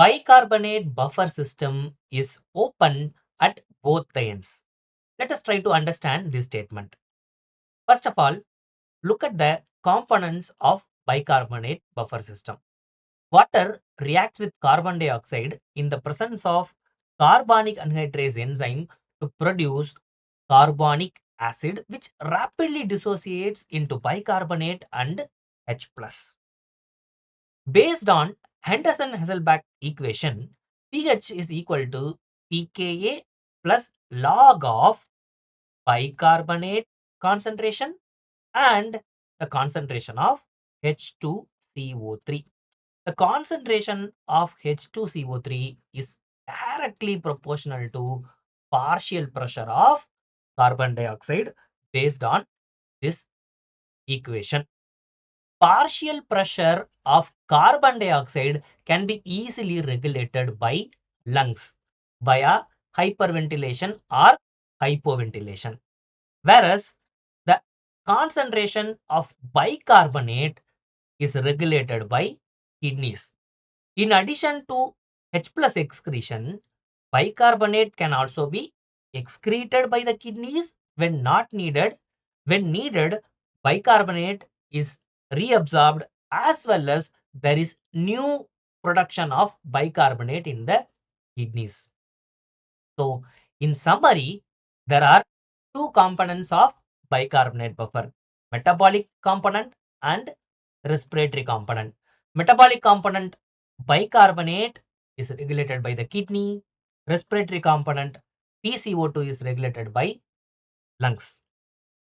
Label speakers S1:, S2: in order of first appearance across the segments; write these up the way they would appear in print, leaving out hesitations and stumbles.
S1: Bicarbonate buffer system is open at both the ends. Let us try to understand this statement. First of all, look at the components of bicarbonate buffer system. Water reacts with carbon dioxide in the presence of carbonic anhydrase enzyme to produce carbonic acid, which rapidly dissociates into bicarbonate and H+. Based on Henderson-Hasselbalch equation, pH is equal to pKa plus log of bicarbonate concentration and the concentration of H2CO3. The concentration of H2CO3 is directly proportional to partial pressure of carbon dioxide based on this equation. Partial pressure of carbon dioxide can be easily regulated by lungs via hyperventilation or hypoventilation, whereas the concentration of bicarbonate is regulated by kidneys. In addition to H plus excretion, bicarbonate can also be excreted by the kidneys when not needed. When needed, bicarbonate is reabsorbed as well as there is new production of bicarbonate in the kidneys. So, in summary, there are two components of bicarbonate buffer: metabolic component and respiratory component. Metabolic component bicarbonate is regulated by the kidney. Respiratory component PCO2 is regulated by lungs.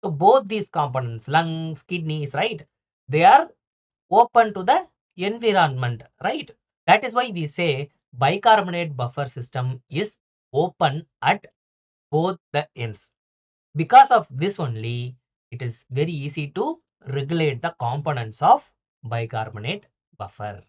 S1: So both these components, lungs, kidneys, right? They are open to the environment, right? That is why we say bicarbonate buffer system is open at both the ends. Because of this only, it is very easy to regulate the components of bicarbonate buffer.